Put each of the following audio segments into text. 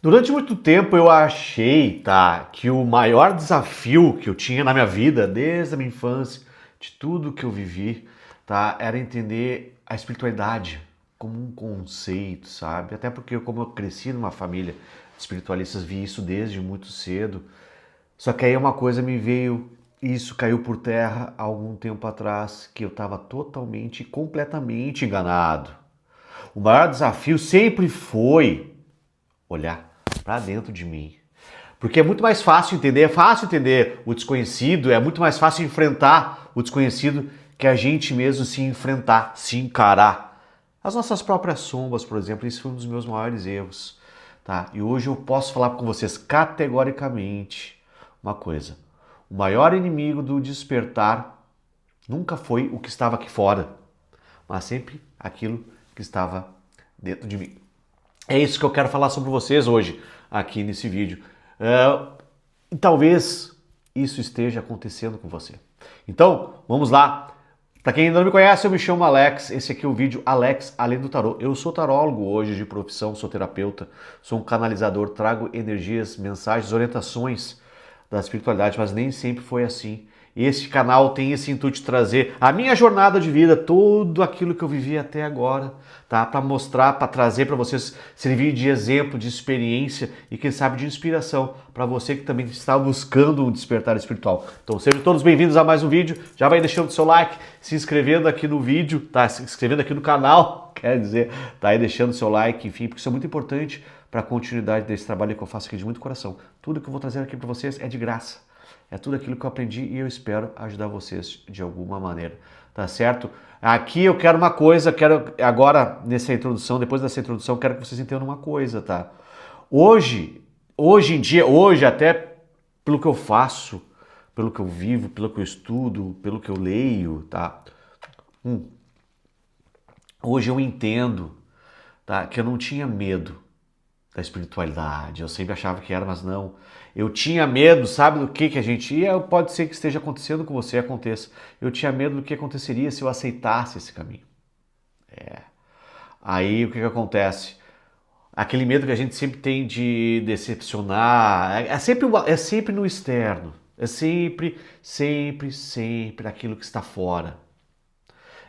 Durante muito tempo eu achei, tá, que o maior desafio que eu tinha na minha vida, desde a minha infância, de tudo que eu vivi, tá, era entender a espiritualidade como um conceito, sabe? Até porque como eu cresci numa família de espiritualistas, vi isso desde muito cedo. Só que aí uma coisa me veio, isso caiu por terra há algum tempo atrás, que eu estava totalmente e completamente enganado. O maior desafio sempre foi olhar para dentro de mim. Porque é muito mais fácil entender, é fácil entender o desconhecido, é muito mais fácil enfrentar o desconhecido que a gente mesmo se enfrentar, se encarar. As nossas próprias sombras, por exemplo, isso foi um dos meus maiores erros. Tá? E hoje eu posso falar com vocês categoricamente uma coisa. O maior inimigo do despertar nunca foi o que estava aqui fora, mas sempre aquilo que estava dentro de mim. É isso que eu quero falar sobre vocês hoje, aqui nesse vídeo. E talvez isso esteja acontecendo com você. Então, vamos lá. Para quem ainda não me conhece, eu me chamo Alex. Esse aqui é o vídeo Alex Além do Tarô. Eu sou tarólogo hoje de profissão, sou terapeuta, sou um canalizador, trago energias, mensagens, orientações da espiritualidade, mas nem sempre foi assim. Este canal tem esse intuito de trazer a minha jornada de vida, tudo aquilo que eu vivi até agora, tá? Para mostrar, para trazer para vocês, servir de exemplo, de experiência e quem sabe de inspiração para você que também está buscando um despertar espiritual. Então sejam todos bem-vindos a mais um vídeo. Já vai deixando o seu like, se inscrevendo aqui no vídeo, tá? Se inscrevendo aqui no canal, quer dizer, tá aí deixando o seu like, enfim, porque isso é muito importante para a continuidade desse trabalho que eu faço aqui de muito coração. Tudo que eu vou trazer aqui para vocês é de graça. É tudo aquilo que eu aprendi e eu espero ajudar vocês de alguma maneira, tá certo? Aqui eu quero uma coisa, quero agora nessa introdução, depois dessa introdução, quero que vocês entendam uma coisa, tá? Hoje em dia, hoje até pelo que eu faço, pelo que eu vivo, pelo que eu estudo, pelo que eu leio, tá? Hoje eu entendo, tá, que eu não tinha medo da espiritualidade. Eu sempre achava que era, mas não. Eu tinha medo, sabe do que a gente ia? Pode ser que esteja acontecendo com você, aconteça. Eu tinha medo do que aconteceria se eu aceitasse esse caminho. Aí o que acontece? Aquele medo que a gente sempre tem de decepcionar, é sempre no externo. É sempre aquilo que está fora.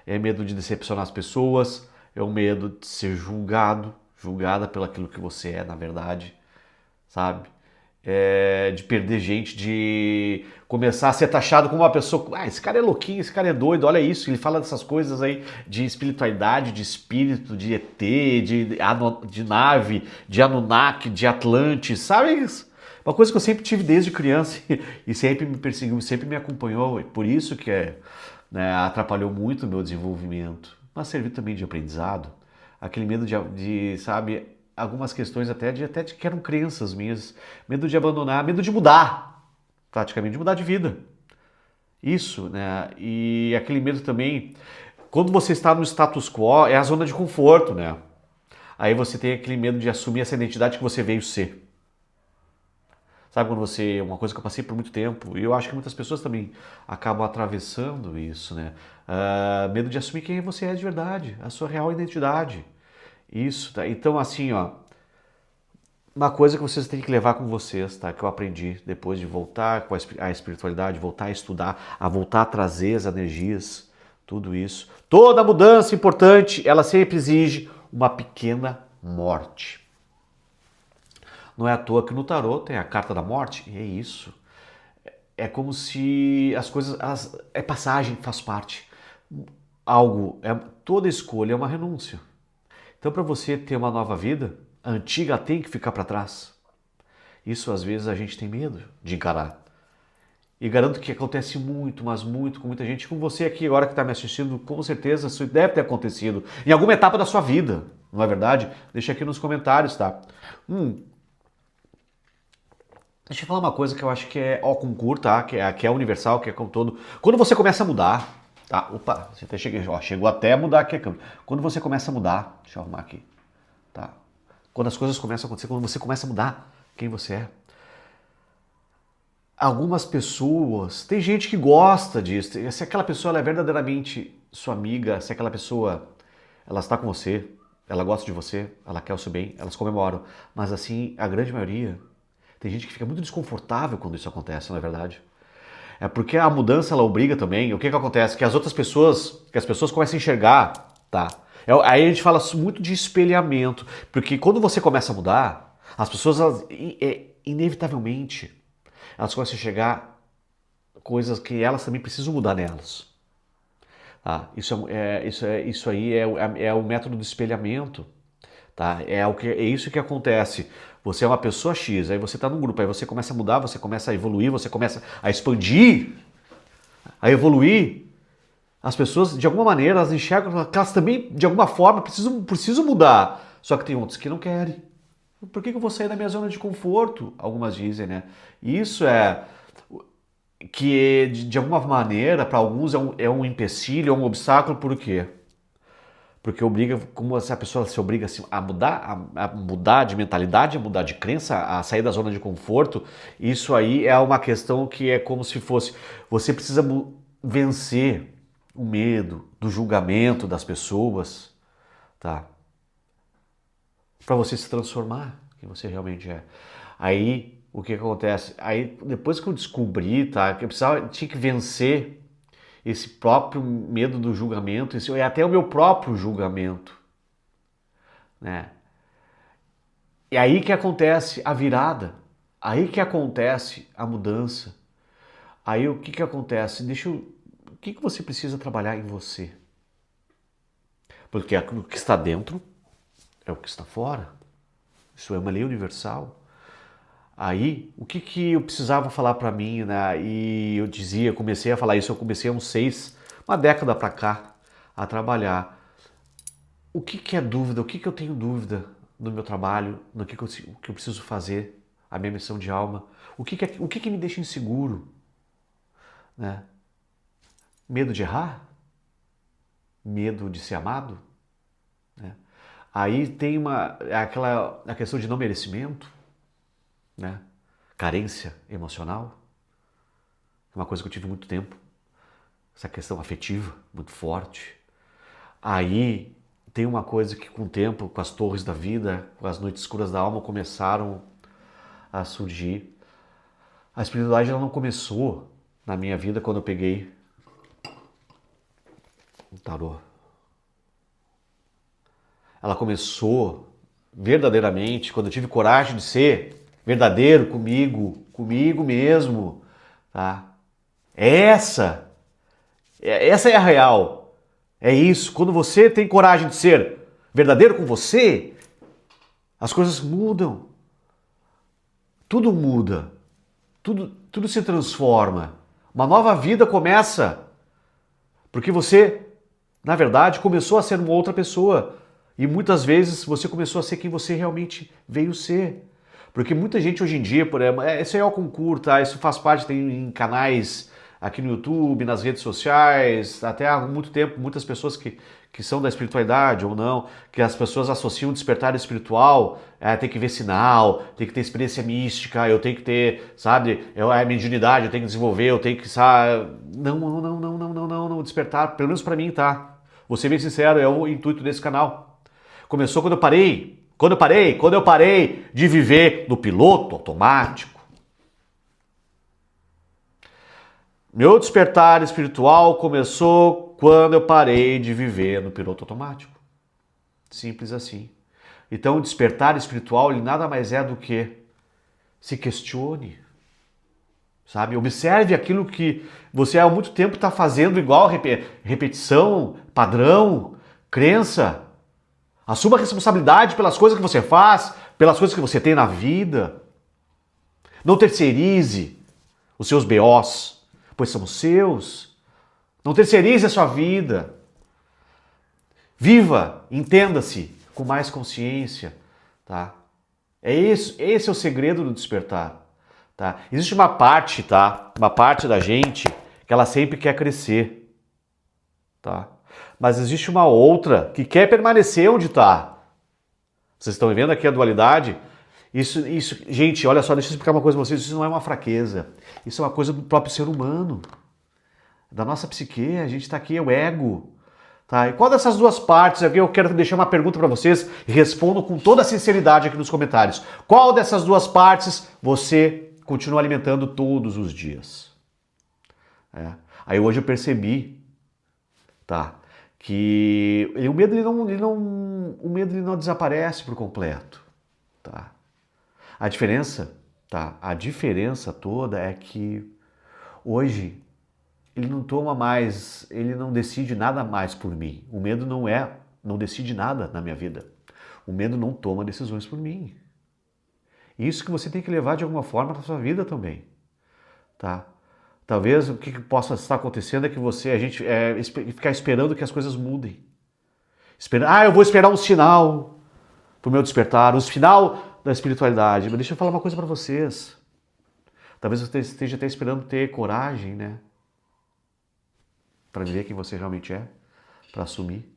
É medo de decepcionar as pessoas, é o medo de ser julgado, julgada pelo aquilo que você é, na verdade, sabe? De perder gente, de começar a ser taxado como uma pessoa. Ah, esse cara é louquinho, esse cara é doido, olha isso. Ele fala dessas coisas aí de espiritualidade, de espírito, de ET, de nave, de Anunnaki, de Atlante, sabe? Uma coisa que eu sempre tive desde criança e sempre me perseguiu, sempre me acompanhou. Por isso que né, atrapalhou muito o meu desenvolvimento. Mas serviu também de aprendizado. Aquele medo sabe, algumas questões até de que eram crenças minhas, medo de abandonar, medo de mudar, praticamente de mudar de vida. Isso, né? E aquele medo também, quando você está no status quo, é a zona de conforto, né? Aí você tem aquele medo de assumir essa identidade que você veio ser. Sabe quando você, uma coisa que eu passei por muito tempo, e eu acho que muitas pessoas também acabam atravessando isso, né? Medo de assumir quem você é de verdade, a sua real identidade. Isso, tá? Então, assim, ó, uma coisa que vocês têm que levar com vocês, tá? Que eu aprendi depois de voltar com a espiritualidade, voltar a estudar, a voltar a trazer as energias, tudo isso. Toda mudança importante, ela sempre exige uma pequena morte. Não é à toa que no tarô tem a carta da morte, e é isso. É como se as coisas, é passagem, faz parte. Toda escolha é uma renúncia. Então, para você ter uma nova vida, a antiga tem que ficar para trás. Isso às vezes a gente tem medo de encarar. E garanto que acontece muito, mas muito com muita gente. Com você aqui agora que está me assistindo, com certeza isso deve ter acontecido em alguma etapa da sua vida, não é verdade? Deixa aqui nos comentários, tá? Deixa eu falar uma coisa que eu acho que é ó concurso, tá? Que é universal, que é como todo. Quando você começa a mudar, tá? Opa, você até chegou até a mudar aqui a câmera. Quando você começa a mudar, deixa eu arrumar aqui, tá? Quando as coisas começam a acontecer, quando você começa a mudar quem você é. Algumas pessoas, tem gente que gosta disso. Se aquela pessoa ela é verdadeiramente sua amiga, se aquela pessoa ela está com você, ela gosta de você, ela quer o seu bem, elas comemoram. Mas assim, a grande maioria, tem gente que fica muito desconfortável quando isso acontece, não é verdade? É porque a mudança, ela obriga também. O que que acontece? Que as outras pessoas, que as pessoas começam a enxergar, tá? Aí a gente fala muito de espelhamento, porque quando você começa a mudar, as pessoas, inevitavelmente, elas começam a enxergar coisas que elas também precisam mudar nelas. Tá? Isso aí é o método do espelhamento. Tá? É isso que acontece. Você é uma pessoa X, aí você está num grupo, aí você começa a mudar, você começa a evoluir, você começa a expandir, a evoluir. As pessoas, de alguma maneira, elas enxergam que elas também, de alguma forma, precisam mudar. Só que tem outros que não querem. Por que eu vou sair da minha zona de conforto? Algumas dizem, né? Isso é que, de alguma maneira, para alguns é um empecilho, é um obstáculo, por quê? Porque obriga, como se a pessoa se obriga assim, a mudar de mentalidade, a mudar de crença, a sair da zona de conforto, isso aí é uma questão que é como se fosse, você precisa vencer o medo do julgamento das pessoas, tá? Para você se transformar, quem você realmente é. Aí, o que acontece? Aí, depois que eu descobri, tá, que tinha que vencer esse próprio medo do julgamento, é até o meu próprio julgamento, né? E aí que acontece a virada, aí que acontece a mudança. Aí o que acontece? O que você precisa trabalhar em você? Porque o que está dentro é o que está fora. Isso é uma lei universal. Aí, o que eu precisava falar para mim, né? E eu comecei a falar isso, eu comecei há uma década para cá, a trabalhar. O que é dúvida? O que eu tenho dúvida no meu trabalho? No que eu preciso fazer? A minha missão de alma? O que me deixa inseguro? Né? Medo de errar? Medo de ser amado? Né? Aí tem a questão de não merecimento, né? Carência emocional, uma coisa que eu tive muito tempo, essa questão afetiva muito forte. Aí tem uma coisa que com o tempo, com as torres da vida, com as noites escuras da alma começaram a surgir. A espiritualidade ela não começou na minha vida quando eu peguei o tarô. Ela começou verdadeiramente quando eu tive coragem de ser verdadeiro comigo mesmo, tá? Essa é a real. É isso. Quando você tem coragem de ser verdadeiro com você, as coisas mudam. Tudo muda. Tudo se transforma. Uma nova vida começa. Porque você, na verdade, começou a ser uma outra pessoa. E muitas vezes você começou a ser quem você realmente veio ser. Porque muita gente hoje em dia, por exemplo, isso aí é o concurso, tá? Isso faz parte, tem em canais aqui no YouTube, nas redes sociais, até há muito tempo, muitas pessoas que são da espiritualidade ou não, que as pessoas associam despertar espiritual, tem que ver sinal, tem que ter experiência mística, eu tenho que ter, sabe, a mediunidade, eu tenho que desenvolver, eu tenho que, sabe, não, despertar, pelo menos pra mim, tá? Vou ser bem sincero, é o intuito desse canal. Começou quando eu parei de viver no piloto automático. Meu despertar espiritual começou quando eu parei de viver no piloto automático. Simples assim. Então, o despertar espiritual, ele nada mais é do que se questione, sabe? Observe aquilo que você há muito tempo está fazendo igual, repetição, padrão, crença. Assuma a responsabilidade pelas coisas que você faz, pelas coisas que você tem na vida. Não terceirize os seus BOs, pois são seus. Não terceirize a sua vida. Viva, entenda-se com mais consciência, tá? Esse é o segredo do despertar, tá? Existe uma parte, tá? Uma parte da gente que ela sempre quer crescer, tá? Mas existe uma outra que quer permanecer onde está. Vocês estão vendo aqui a dualidade? Isso, gente, olha só, deixa eu explicar uma coisa para vocês. Isso não é uma fraqueza. Isso é uma coisa do próprio ser humano. Da nossa psique, a gente está aqui, é o ego. Tá? E qual dessas duas partes, aqui eu quero deixar uma pergunta para vocês e respondo com toda a sinceridade aqui nos comentários. Qual dessas duas partes você continua alimentando todos os dias? Aí hoje eu percebi, tá, que o medo ele não desaparece por completo, tá? A diferença toda é que hoje ele não toma mais, ele não decide nada mais por mim. O medo não decide nada na minha vida. O medo não toma decisões por mim. Isso que você tem que levar de alguma forma para sua vida também, tá? Talvez o que possa estar acontecendo é que a gente ficar esperando que as coisas mudem. Eu vou esperar um sinal para o meu despertar, um sinal da espiritualidade. Mas deixa eu falar uma coisa para vocês. Talvez você esteja até esperando ter coragem, né? Para viver quem você realmente é, para assumir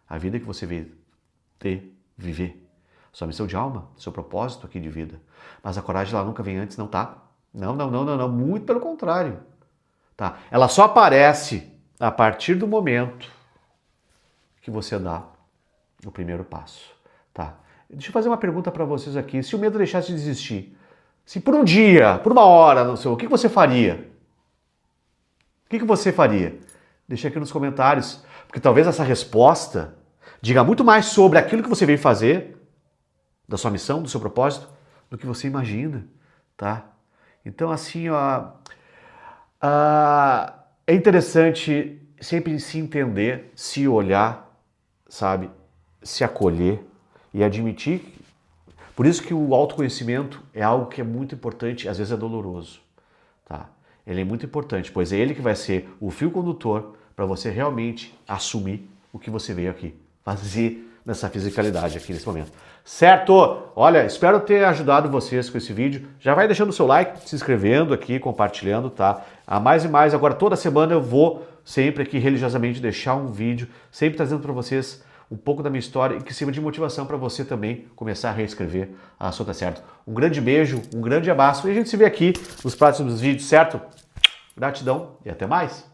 a vida que você veio viver. Sua missão de alma, seu propósito aqui de vida. Mas a coragem ela nunca vem antes, não, tá? Não, muito pelo contrário. Tá? Ela só aparece a partir do momento que você dá o primeiro passo. Tá? Deixa eu fazer uma pergunta para vocês aqui. Se o medo deixasse de existir, se por um dia, por uma hora, não sei, o que você faria? O que você faria? Deixa aqui nos comentários, porque talvez essa resposta diga muito mais sobre aquilo que você veio fazer, da sua missão, do seu propósito, do que você imagina, tá? Então, assim, é interessante sempre se entender, se olhar, sabe? Se acolher e admitir. Por isso que o autoconhecimento é algo que é muito importante, às vezes é doloroso, tá? Ele é muito importante, pois é ele que vai ser o fio condutor para você realmente assumir o que você veio aqui fazer nessa fisicalidade aqui nesse momento. Certo? Olha, espero ter ajudado vocês com esse vídeo. Já vai deixando o seu like, se inscrevendo aqui, compartilhando, tá? A mais e mais, agora toda semana eu vou sempre aqui religiosamente deixar um vídeo, sempre trazendo para vocês um pouco da minha história e que sirva de motivação para você também começar a reescrever a sua tá certo. Um grande beijo, um grande abraço e a gente se vê aqui nos próximos vídeos, certo? Gratidão e até mais!